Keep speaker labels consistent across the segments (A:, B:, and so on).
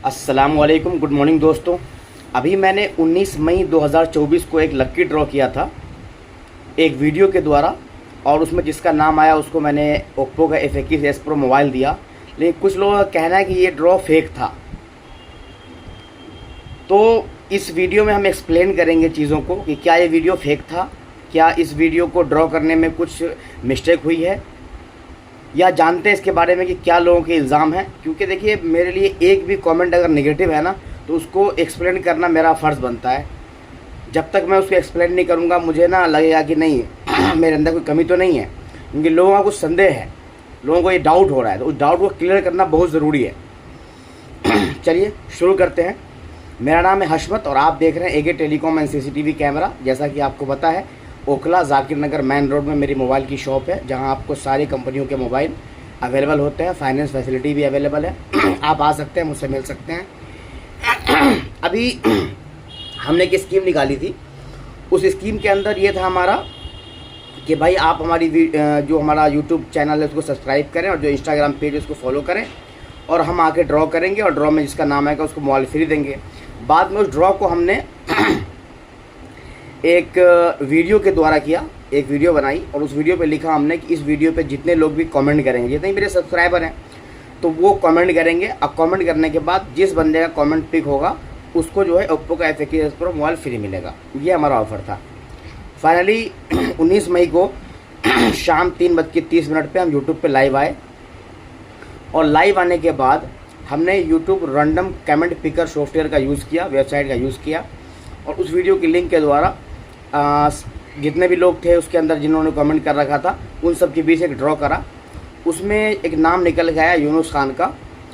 A: अस्सलामुअलैकुम, good morning दोस्तों। अभी मैंने 19 मई 2024 को एक लक्की ड्रॉ किया था एक वीडियो के द्वारा, और उसमें जिसका नाम आया उसको मैंने ओप्पो का F21s Pro मोबाइल दिया। लेकिन कुछ लोगों का कहना है कि ये ड्रॉ फेक था। तो इस वीडियो में हम एक्सप्लेन करेंगे चीज़ों को कि क्या ये वीडियो फेक था, क्या इस वीडियो को ड्रॉ करने में कुछ मिस्टेक हुई है, या जानते हैं इसके बारे में कि क्या लोगों के इल्ज़ाम हैं। क्योंकि देखिए, मेरे लिए एक भी कमेंट अगर नेगेटिव है ना, तो उसको एक्सप्लेन करना मेरा फ़र्ज़ बनता है। जब तक मैं उसको एक्सप्लेन नहीं करूँगा, मुझे ना लगेगा कि नहीं मेरे अंदर कोई कमी तो नहीं है। क्योंकि लोगों का कुछ संदेह है, लोगों को ये डाउट हो रहा है, तो उस डाउट को क्लियर करना बहुत ज़रूरी है। चलिए शुरू करते हैं। मेरा नाम है हशमत और आप देख रहे हैं एके टेलीकॉम एंड CCTV कैमरा। जैसा कि आपको पता है, ओखला जाकिर नगर मेन रोड में मेरी मोबाइल की शॉप है, जहां आपको सारी कंपनियों के मोबाइल अवेलेबल होते हैं। फाइनेंस फैसिलिटी भी अवेलेबल है। आप आ सकते हैं, मुझसे मिल सकते हैं। अभी हमने एक स्कीम निकाली थी। उस स्कीम के अंदर ये था हमारा कि भाई आप हमारी जो हमारा यूट्यूब चैनल है उसको सब्सक्राइब करें, और जो इंस्टाग्राम पेज है उसको फॉलो करें, और हम आके ड्रॉ करेंगे, और ड्रॉ में जिसका नाम आएगा उसको मोबाइल फ्री देंगे। बाद में उस ड्रॉ को हमने एक वीडियो के द्वारा किया, एक वीडियो बनाई, और उस वीडियो पे लिखा हमने कि इस वीडियो पे जितने लोग भी कमेंट करेंगे, जितने मेरे सब्सक्राइबर हैं, तो वो कमेंट करेंगे। अब कमेंट करने के बाद जिस बंदे का कमेंट पिक होगा उसको जो है ओप्पो का F21s Pro मोबाइल फ्री मिलेगा। ये हमारा ऑफ़र था। फाइनली 19 मई को शाम 3:30 पे हम यूट्यूब पे लाइव आए, और लाइव आने के बाद हमने YouTube random comment picker software का यूज़ किया, वेबसाइट का यूज़ किया, और उस वीडियो की लिंक के द्वारा जितने भी लोग थे उसके अंदर जिन्होंने कमेंट कर रखा था, उन सब के बीच एक ड्रॉ करा। उसमें एक नाम निकल गया यूनुस खान का,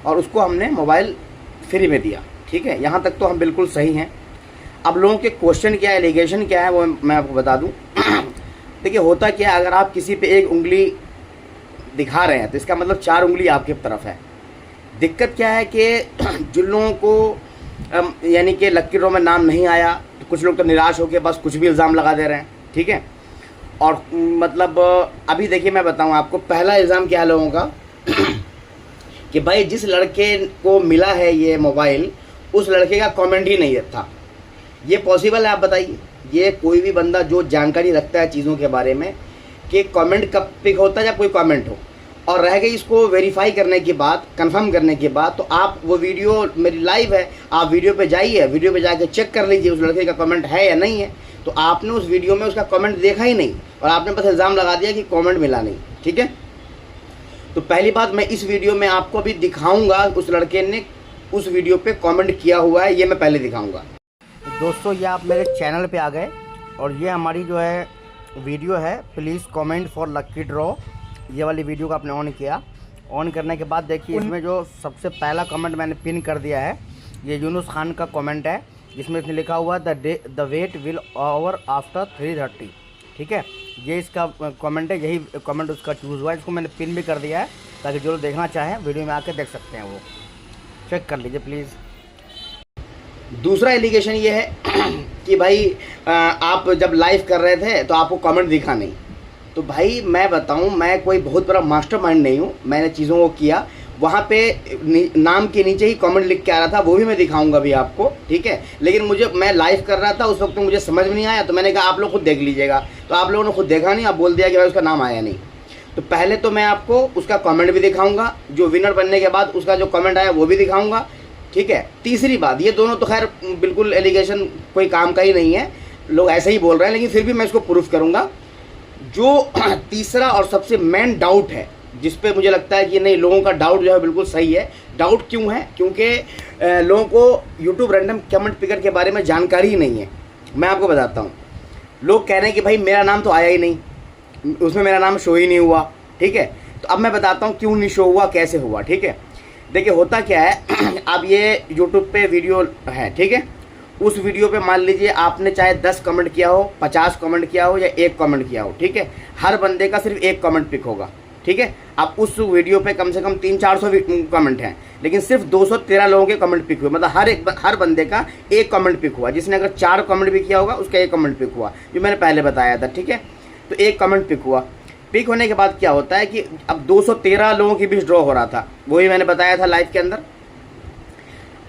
A: और उसको हमने मोबाइल फ्री में दिया। ठीक है, यहाँ तक तो हम बिल्कुल सही हैं। अब लोगों के क्वेश्चन क्या है, एलिगेशन क्या है, वो मैं आपको बता दूँ। देखिए, होता क्या है, अगर आप किसी पे एक उंगली दिखा रहे हैं तो इसका मतलब 4 उंगली आपकी तरफ है। दिक्कत क्या है कि जिन लोगों को यानी कि लक्की ड्रॉ में नाम नहीं आया, तो कुछ लोग तो निराश होकर बस कुछ भी इल्ज़ाम लगा दे रहे हैं। ठीक है, और मतलब अभी देखिए, मैं बताऊं आपको, पहला इल्ज़ाम क्या है लोगों का कि भाई जिस लड़के को मिला है ये मोबाइल, उस लड़के का कमेंट ही नहीं था। ये पॉसिबल है? आप बताइए। ये कोई भी बंदा जो जानकारी रखता है चीज़ों के बारे में कि कमेंट कब पिक होता है, जब कोई कमेंट हो, और रह गई इसको वेरीफाई करने की बात, कंफर्म करने के बाद, तो आप वो वीडियो मेरी लाइव है, आप वीडियो पे जाइए, वीडियो पे जाके चेक कर लीजिए उस लड़के का कमेंट है या नहीं है। तो आपने उस वीडियो में उसका कमेंट देखा ही नहीं, और आपने बस इल्ज़ाम लगा दिया कि कमेंट मिला नहीं। ठीक है, तो पहली बात, मैं इस वीडियो में आपको अभी दिखाऊंगा उस लड़के ने उस वीडियो पे कमेंट किया हुआ है, ये मैं पहले दिखाऊंगा। दोस्तों, ये आप मेरे चैनल पे आ गए, और ये हमारी जो है वीडियो है, please comment for lucky draw. ये वाली वीडियो को आपने ऑन किया। ऑन करने के बाद देखिए, इसमें जो सबसे पहला कमेंट मैंने पिन कर दिया है, ये यूनुस खान का कमेंट है, जिसमें इसने लिखा हुआ the weight will over after 3:30। ठीक है, ये इसका कमेंट है, यही कमेंट उसका चूज़ हुआ है। इसको मैंने पिन भी कर दिया है, ताकि जो लोग देखना चाहें वीडियो में आके देख सकते हैं, वो चेक कर लीजिए प्लीज़। दूसरा एलिगेशन ये है कि भाई आप जब लाइव कर रहे थे तो आपको कमेंट दिखा नहीं। तो भाई मैं बताऊं, मैं कोई बहुत बड़ा मास्टरमाइंड नहीं हूं। मैंने चीज़ों को किया, वहाँ पे नाम के नीचे ही कमेंट लिख के आ रहा था, वो भी मैं दिखाऊंगा भी आपको। ठीक है, लेकिन मैं लाइव कर रहा था उस वक्त, मुझे समझ में नहीं आया, तो मैंने कहा आप लोग खुद देख लीजिएगा। तो आप लोगों ने खुद देखा नहीं, आप बोल दिया कि भाई उसका नाम आया नहीं। तो पहले तो मैं आपको उसका कमेंट भी दिखाऊंगा, जो विनर बनने के बाद उसका जो कमेंट आया वो भी दिखाऊंगा। ठीक है, तीसरी बात, ये दोनों तो खैर बिल्कुल एलिगेशन कोई काम का ही नहीं है, लोग ऐसे ही बोल रहे हैं, लेकिन फिर भी मैं इसको प्रूफ करूंगा। जो तीसरा और सबसे मेन डाउट है, जिस पे मुझे लगता है कि नहीं, लोगों का डाउट जो है बिल्कुल सही है। डाउट क्यों है? क्योंकि लोगों को यूट्यूब रैंडम कमेंट पिकर के बारे में जानकारी ही नहीं है। मैं आपको बताता हूँ, लोग कह रहे हैं कि भाई मेरा नाम तो आया ही नहीं, उसमें मेरा नाम शो ही नहीं हुआ। ठीक है, तो अब मैं बताता हूँ क्यों नहीं शो हुआ, कैसे हुआ। ठीक है, देखिए होता क्या है, अब ये यूट्यूब पे वीडियो है। ठीक है, उस वीडियो पे मान लीजिए आपने चाहे 10 कमेंट किया हो, 50 कमेंट किया हो, या 1 कमेंट किया हो। ठीक है, हर बंदे का सिर्फ 1 कमेंट पिक होगा। ठीक है, अब उस वीडियो पे कम से कम 300-400 कमेंट हैं, लेकिन सिर्फ 213 लोगों के कमेंट पिक हुए। मतलब हर बंदे का 1 कमेंट पिक हुआ। जिसने अगर 4 कमेंट भी किया होगा उसका 1 कमेंट पिक हुआ, जो मैंने पहले बताया था। ठीक है, तो 1 कमेंट पिक हुआ। पिक होने के बाद क्या होता है कि अब 213 लोगों के बीच ड्रॉ हो रहा था, वही मैंने बताया था लाइव के अंदर।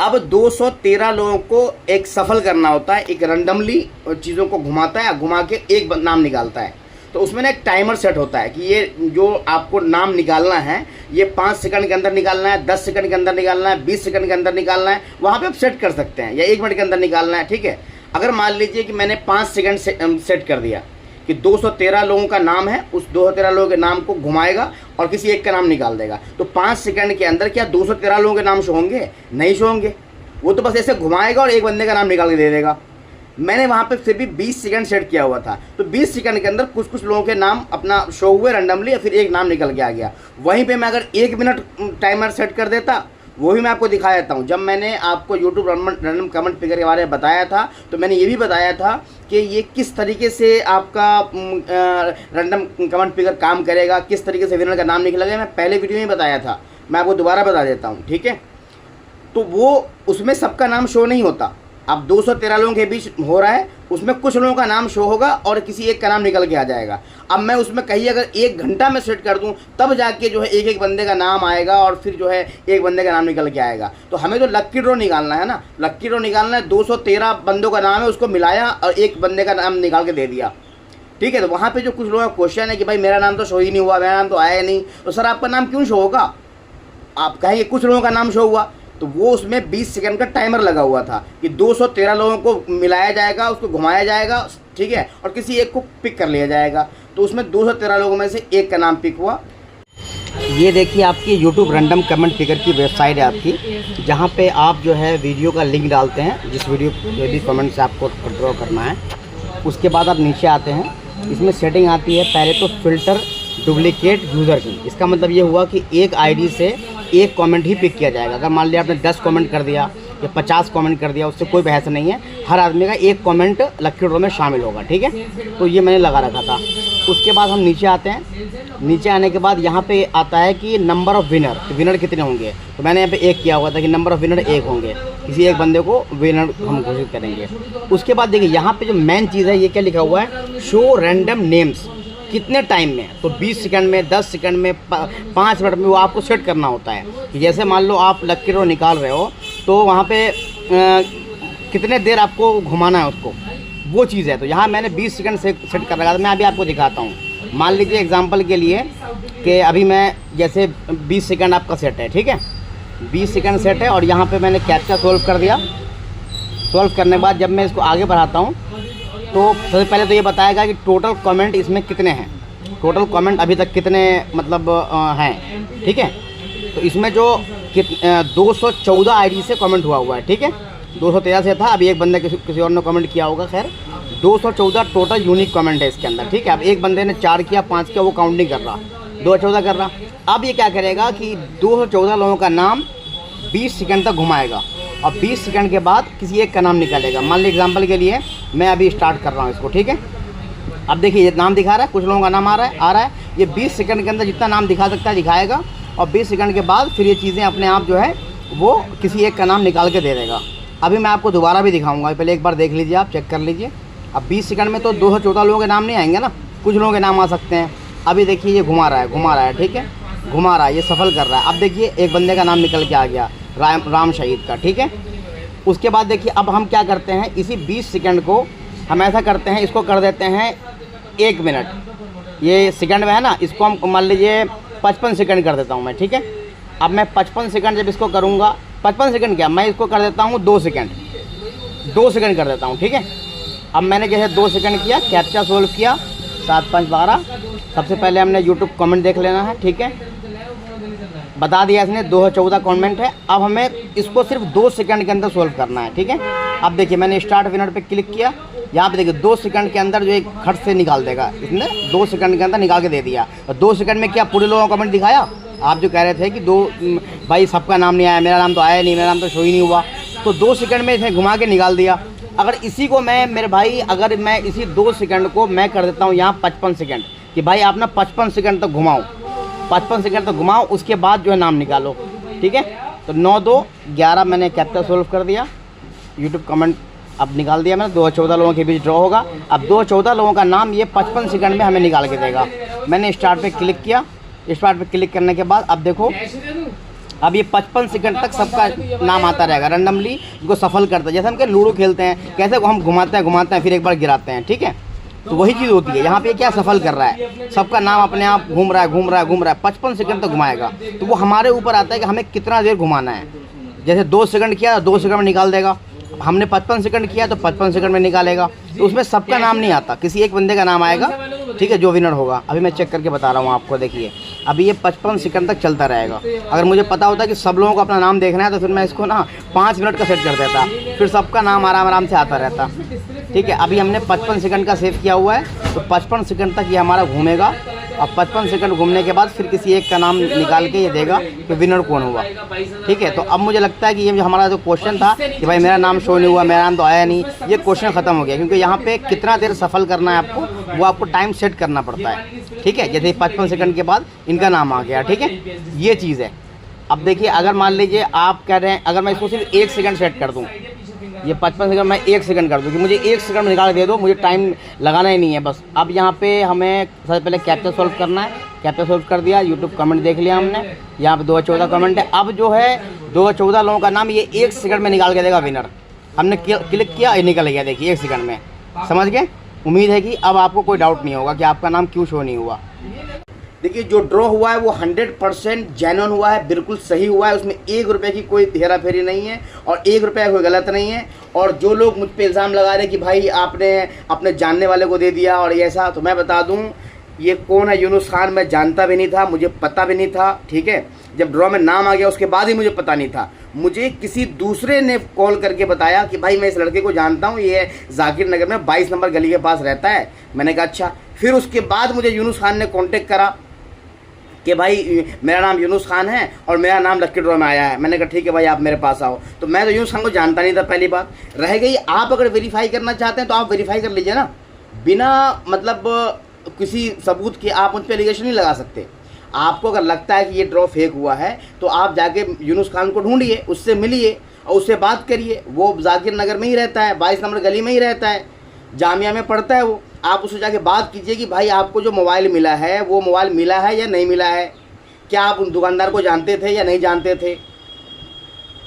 A: अब 213 लोगों को एक सफल करना होता है, एक रैंडमली चीज़ों को घुमाता है, घुमा के एक नाम निकालता है। तो उसमें ना एक टाइमर सेट होता है कि ये जो आपको नाम निकालना है ये 5 सेकंड के अंदर निकालना है, 10 सेकंड के अंदर निकालना है, 20 सेकंड के अंदर निकालना है, वहाँ पे आप सेट कर सकते हैं, या 1 मिनट के अंदर निकालना है। ठीक है, अगर मान लीजिए कि मैंने 5 सेकंड सेट कर दिया कि 213 लोगों का नाम है, उस 213 लोगों के नाम को घुमाएगा और किसी एक का नाम निकाल देगा। तो 5 सेकंड के अंदर क्या 213 लोगों के नाम शो होंगे? नहीं शो होंगे, वो तो बस ऐसे घुमाएगा और एक बंदे का नाम निकाल के दे देगा। मैंने वहाँ पे फिर भी 20 सेकंड सेट किया हुआ था, तो 20 सेकंड के अंदर कुछ कुछ लोगों के नाम अपना शो हुए रैंडमली, या फिर एक नाम निकल के आ गया। वहीं पे मैं अगर 1 मिनट टाइमर सेट कर देता, वो भी मैं आपको दिखा देता हूँ। जब मैंने आपको यूट्यूब रैंडम कमेंट पिकर के बारे में बताया था, तो मैंने ये भी बताया था कि ये किस तरीके से आपका रैंडम कमेंट पिकर काम करेगा, किस तरीके से विनर का नाम निकलेगा। मैं पहले वीडियो में बताया था, मैं आपको दोबारा बता देता हूँ। ठीक है, तो वो उसमें सबका नाम शो नहीं होता। अब 213 लोगों के बीच हो रहा है, उसमें कुछ लोगों का नाम शो होगा और किसी एक का नाम निकल के आ जाएगा। अब मैं उसमें कहीं अगर 1 घंटा में सेट कर दूं, तब जाके जो है एक एक बंदे का नाम आएगा और फिर जो है एक बंदे का नाम निकल के आएगा। तो हमें तो लक्की ड्रॉ निकालना है ना, लक्की ड्रॉ निकालना है। 213 बंदों का नाम है, उसको मिलाया और एक बंदे का नाम निकाल के दे दिया। ठीक है, तो वहाँ पर जो कुछ लोगों का क्वेश्चन है कि भाई मेरा नाम तो शो ही नहीं हुआ, मेरा नाम तो आया नहीं, तो सर आपका नाम क्यों शो होगा? आप कहेंगे कुछ लोगों का नाम शो हुआ, तो वो उसमें 20 सेकंड का टाइमर लगा हुआ था कि 213 लोगों को मिलाया जाएगा, उसको घुमाया जाएगा। ठीक है, और किसी एक को पिक कर लिया जाएगा। तो उसमें 213 लोगों में से एक का नाम पिक हुआ। ये देखिए आपकी यूट्यूब रैंडम कमेंट पिकर की वेबसाइट है आपकी, जहाँ पे आप जो है वीडियो का लिंक डालते हैं, जिस वीडियो पे भी कमेंट से आपको ड्रॉ करना है। उसके बाद आप नीचे आते हैं, इसमें सेटिंग आती है पहले तो फ़िल्टर डुप्लीकेट यूज़र की। इसका मतलब ये हुआ कि एक आईडी से एक कमेंट ही पिक किया जाएगा। अगर मान लिया आपने 10 कमेंट कर दिया या 50 कमेंट कर दिया, उससे कोई बहस नहीं है, हर आदमी का एक कमेंट लक्की ड्रॉ में शामिल होगा। ठीक है, तो ये मैंने लगा रखा था। उसके बाद हम नीचे आते हैं, नीचे आने के बाद यहाँ पे आता है कि नंबर ऑफ़ विनर, विनर कितने होंगे। तो मैंने यहाँ पे 1 किया हुआ था कि नंबर ऑफ़ विनर 1 होंगे, किसी एक बंदे को विनर हम घोषित करेंगे। उसके बाद देखिए यहाँ पे जो मेन चीज़ है, ये क्या लिखा हुआ है, शो रैंडम नेम्स, कितने टाइम में। तो 20 सेकंड में, 10 सेकंड में, 5 मिनट में, वो आपको सेट करना होता है कि जैसे मान लो आप लक्की ड्रॉ निकाल रहे हो, तो वहाँ पे कितने देर आपको घुमाना है उसको, वो चीज़ है। तो यहाँ मैंने 20 सेकंड से सेट कर रखा था। मैं अभी आपको दिखाता हूँ। मान लीजिए एग्जांपल के लिए कि अभी मैं जैसे 20 सेकंड आपका सेट है। ठीक है, 20 सेकंड सेट है और यहाँ पे मैंने कैप्चा सोल्व कर दिया। सोल्व करने के बाद जब मैं इसको आगे बढ़ाता हूँ, तो सबसे पहले तो ये बताएगा कि टोटल कमेंट इसमें कितने हैं, टोटल कमेंट अभी तक कितने मतलब हैं। ठीक है, तो इसमें जो 214 आईडी से कमेंट हुआ है। ठीक है, 213 से था, अभी एक बंदे किसी और ने कमेंट किया होगा। खैर 214 टोटल यूनिक कमेंट है इसके अंदर। ठीक है, अब एक बंदे ने 4 किया, 5 किया, वो काउंट नहीं कर रहा, 214 कर रहा। अब ये क्या करेगा कि 214 लोगों का नाम 20 सेकंड तक घुमाएगा और 20 सेकंड के बाद किसी एक का नाम निकालेगा। मान लीजिए एग्जांपल के लिए मैं अभी स्टार्ट कर रहा हूँ इसको। ठीक है, अब देखिए ये नाम दिखा रहा है, कुछ लोगों का नाम आ रहा है। ये 20 सेकंड के अंदर जितना नाम दिखा सकता है दिखाएगा, और 20 सेकंड के बाद फिर ये चीज़ें अपने आप जो है वो किसी एक का नाम निकाल के दे देगा। अभी मैं आपको दोबारा भी दिखाऊँगा, पहले एक बार देख लीजिए, आप चेक कर लीजिए। अब 20 सेकंड में तो 214 लोगों के नाम नहीं आएंगे ना, कुछ लोगों के नाम आ सकते हैं। अभी देखिए ये घुमा रहा है। ठीक है, घुमा रहा है, ये सफल कर रहा है। अब देखिए एक बंदे का नाम निकल के आ गया, राम शहीद का। ठीक है, उसके बाद देखिए अब हम क्या करते हैं, इसी 20 सेकंड को हम ऐसा करते हैं, इसको कर देते हैं 1 मिनट। ये सेकंड में है ना, इसको हम मान लीजिए 55 सेकंड कर देता हूँ मैं। ठीक है, अब मैं 55 सेकंड जब इसको करूँगा, 55 सेकंड क्या, मैं इसको कर देता हूँ 2 सेकंड, 2 सेकंड कर देता हूँ। ठीक है, अब मैंने जैसे 2 सेकंड किया, कैप्चा सोल्व किया, 7 5 12। सबसे पहले हमने यूट्यूब कमेंट देख लेना है। ठीक है, बता दिया इसने 214 कमेंट है। अब हमें इसको सिर्फ 2 सेकंड के अंदर सोल्व करना है। ठीक है, अब देखिए मैंने स्टार्ट विनर पे क्लिक किया, यहाँ पे देखिए 2 सेकंड के अंदर जो एक खट से निकाल देगा, इसने 2 सेकंड के अंदर निकाल के दे दिया। और 2 सेकंड में क्या पूरे लोगों का कमेंट दिखाया। आप जो कह रहे थे कि भाई सबका नाम नहीं आया, मेरा नाम तो आया नहीं, मेरा नाम तो शो ही नहीं हुआ, तो 2 सेकंड में इसने घुमा के निकाल दिया। अगर इसी को मैं मेरे भाई, अगर मैं इसी 2 सेकंड को मैं कर देता हूँ यहाँ 55 सेकंड कि भाई आप ना 55 सेकंड तक घुमाओ, 55 सेकंड तक घुमाओ, उसके बाद जो है नाम निकालो। ठीक है, तो 9 2 11 मैंने कैप्चा सोल्व कर दिया, यूट्यूब कमेंट अब निकाल दिया मैंने। 214 लोगों के बीच ड्रॉ होगा। अब 214 लोगों का नाम ये 55 सेकंड में हमें निकाल के देगा। मैंने स्टार्ट पे क्लिक किया, स्टार्ट पे क्लिक करने के बाद अब देखो अब ये 55 सेकंड तक सबका नाम आता रहेगा रैंडमली, जिसको सफल करता है। जैसे हम क्या लूडो खेलते हैं, कैसे हम घुमाते हैं फिर एक बार गिराते हैं, ठीक है। तो वही चीज़ होती है यहाँ पे। क्या सफल कर रहा है, सबका नाम अपने आप घूम रहा है 55 सेकंड तक घुमाएगा। तो वो हमारे ऊपर आता है कि हमें कितना देर घुमाना है। जैसे 2 सेकंड किया, 2 सेकंड में निकाल देगा। हमने 55 सेकंड किया तो 55 सेकंड में निकालेगा। तो उसमें सबका नाम नहीं आता, किसी एक बंदे का नाम आएगा, ठीक है, जो विनर होगा। अभी मैं चेक करके बता रहा हूँ आपको, देखिए अभी ये 55 सेकंड तक चलता रहेगा। अगर मुझे पता होता कि सब लोगों को अपना नाम देखना है तो फिर मैं इसको ना 5 मिनट का सेट कर देता, फिर सबका नाम आराम से आता रहता, ठीक है। अभी हमने 55 सेकंड का सेव किया हुआ है, तो 55 सेकंड तक ये हमारा घूमेगा। अब 55 सेकंड घूमने के बाद फिर किसी एक का नाम निकाल के ये देगा कि विनर कौन हुआ, ठीक है। तो अब मुझे लगता है कि ये हमारा जो क्वेश्चन था कि भाई मेरा नाम शो नहीं हुआ, मेरा नाम तो आया नहीं, ये क्वेश्चन ख़त्म हो गया। क्योंकि यहाँ पे कितना देर सफल करना है आपको, वो आपको टाइम सेट करना पड़ता है, ठीक है। जैसे 55 सेकंड के बाद इनका नाम आ गया, ठीक है, ये चीज़ है। अब देखिए, अगर मान लीजिए आप कह रहे हैं अगर मैं इसको सिर्फ 1 सेकंड सेट कर दूँ, ये 55 सेकंड मैं 1 सेकंड कर दूँ कि मुझे 1 सेकंड में निकाल दे दो, मुझे टाइम लगाना ही नहीं है बस। अब यहाँ पे हमें सबसे पहले कैप्चा सॉल्व करना है। कैप्चा सॉल्व कर दिया, यूट्यूब कमेंट देख लिया हमने, यहाँ पे 214 कमेंट है। अब जो है 214 लोगों का नाम ये 1 सेकंड में निकाल के देगा विनर। हमने क्लिक किया, ये निकल गया, देखिए 1 सेकंड में। समझ गए? उम्मीद है कि अब आपको कोई डाउट नहीं होगा कि आपका नाम क्यों शो नहीं हुआ। देखिए, जो ड्रॉ हुआ है वो 100% जेन्युइन हुआ है, बिल्कुल सही हुआ है। उसमें 1 रुपये की कोई हेरा फेरी नहीं है और 1 रुपया कोई गलत नहीं है। और जो लोग मुझ पे इल्ज़ाम लगा रहे हैं कि भाई आपने अपने जानने वाले को दे दिया और ऐसा, तो मैं बता दूं ये कौन है यूनुस खान, मैं जानता भी नहीं था, मुझे पता भी नहीं था, ठीक है। जब ड्रॉ में नाम आ गया उसके बाद ही मुझे पता नहीं था। मुझे किसी दूसरे ने कॉल करके बताया कि भाई मैं इस लड़के को जानता हूँ, ये जाकिर नगर में 22 नंबर गली के पास रहता है। मैंने कहा अच्छा। फिर उसके बाद मुझे यूनुस खान ने कॉन्टेक्ट करा कि भाई मेरा नाम यूनुस खान है और मेरा नाम लक्की ड्रॉ में आया है। मैंने कहा ठीक है भाई, आप मेरे पास आओ। तो मैं तो यूनुस खान को जानता नहीं था, पहली बात। रह गई, आप अगर वेरीफाई करना चाहते हैं तो आप वेरीफाई कर लीजिए ना, बिना मतलब किसी सबूत के आप मुझ पर एलिगेशन नहीं लगा सकते। आपको अगर लगता है कि ये ड्रॉ फेक हुआ है तो आप जाके यूनुस खान को ढूंढिए, उससे मिलिए और उससे बात करिए। वो जाकिर नगर में ही रहता है, 22 नंबर गली में ही रहता है, जामिया में पढ़ता है वो। आप उससे जाके बात कीजिए कि भाई आपको जो मोबाइल मिला है वो मोबाइल मिला है या नहीं मिला है, क्या आप उन दुकानदार को जानते थे या नहीं जानते थे।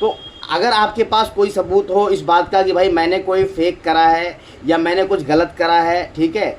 A: तो अगर आपके पास कोई सबूत हो इस बात का कि भाई मैंने कोई फेक करा है या मैंने कुछ गलत करा है, ठीक है,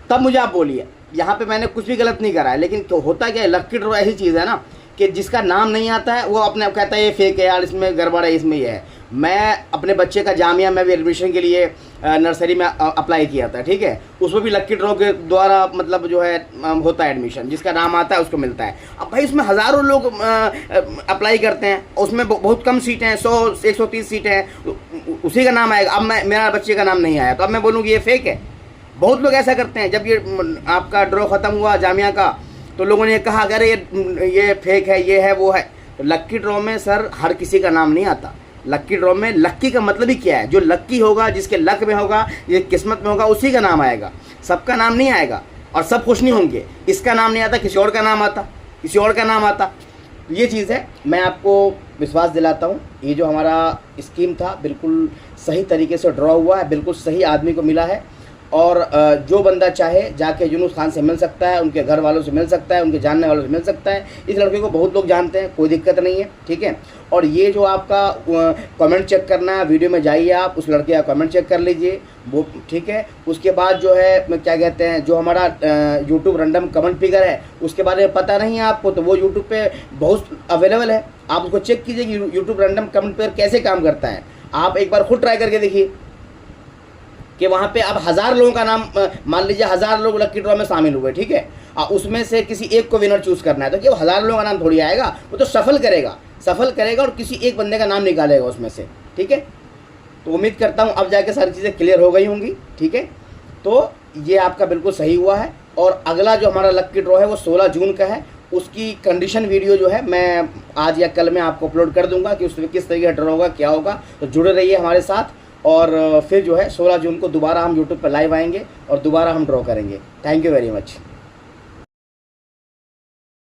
A: तब मुझे आप बोलिए। यहाँ पे मैंने कुछ भी गलत नहीं करा है। लेकिन तो होता क्या है, लक्की ड्रॉ ऐसी चीज़ है ना कि जिसका नाम नहीं आता है वो अपने आप कहता है ये फेक है यार, इसमें गड़बड़ है, इसमें ये है। मैं अपने बच्चे का जामिया में भी एडमिशन के लिए नर्सरी में अप्लाई किया था, ठीक है। उसमें भी लक्की ड्रॉ के द्वारा मतलब जो है होता है एडमिशन, जिसका नाम आता है उसको मिलता है। अब भाई उसमें हज़ारों लोग अप्लाई करते हैं, उसमें बहुत कम सीटें हैं, 100-130 सीटें हैं, उसी का नाम आएगा। अब मेरा बच्चे का नाम नहीं आया तो अब मैं बोलूँ कि ये फेक है। बहुत लोग ऐसा करते हैं। जब ये आपका ड्रॉ ख़त्म हुआ जामिया का तो लोगों ने कहा अगर ये फेक है, ये है, वो है। तो लक्की ड्रॉ में सर हर किसी का नाम नहीं आता। लक्की ड्रॉ में लक्की का मतलब ही क्या है, जो लक्की होगा, जिसके लक में होगा, ये किस्मत में होगा, उसी का नाम आएगा, सबका नाम नहीं आएगा। और सब खुश नहीं होंगे, इसका नाम नहीं आता, किसी और का नाम आता, किसी और का नाम आता। ये चीज़ है। मैं आपको विश्वास दिलाता हूँ, ये जो हमारा स्कीम था बिल्कुल सही तरीके से ड्रॉ हुआ है, बिल्कुल सही आदमी को मिला है। और जो बंदा चाहे जाके यूनुस खान से मिल सकता है, उनके घर वालों से मिल सकता है, उनके जानने वालों से मिल सकता है। इस लड़के को बहुत लोग जानते हैं, कोई दिक्कत नहीं है, ठीक है। और ये जो आपका कमेंट चेक करना है, वीडियो में जाइए आप उस लड़के का कमेंट चेक कर लीजिए वो, ठीक है। उसके बाद जो है क्या कहते हैं, जो हमारा यूट्यूब रैंडम कमेंट फिगर है उसके बारे में पता नहीं है आपको, तो वो यूट्यूब पे बहुत अवेलेबल है, आप उसको चेक कीजिए कि यूट्यूब रैंडम कमेंट फिगर कैसे काम करता है। आप एक बार खुद ट्राई करके देखिए कि वहाँ पे अब 1000 लोगों का नाम, मान लीजिए 1000 लोग लक्की ड्रॉ में शामिल हुए, ठीक है, उसमें से किसी एक को विनर चूज़ करना है, तो क्या 1000 लोगों का नाम थोड़ी आएगा, वो तो सफल करेगा और किसी एक बंदे का नाम निकालेगा उसमें से, ठीक है। तो उम्मीद करता हूँ अब जाके सारी चीज़ें क्लियर हो गई होंगी, ठीक है। तो ये आपका बिल्कुल सही हुआ है। और अगला जो हमारा लक्की ड्रॉ है वो 16 जून का है। उसकी कंडीशन वीडियो जो है मैं आज या कल में आपको अपलोड कर दूँगा कि उसमें किस तरीके का ड्रॉ होगा, क्या होगा। तो जुड़े रहिए हमारे साथ। और फिर जो है 16 जून को दोबारा हम यूट्यूब पर लाइव आएंगे और दोबारा हम ड्रॉ करेंगे। Thank you very much.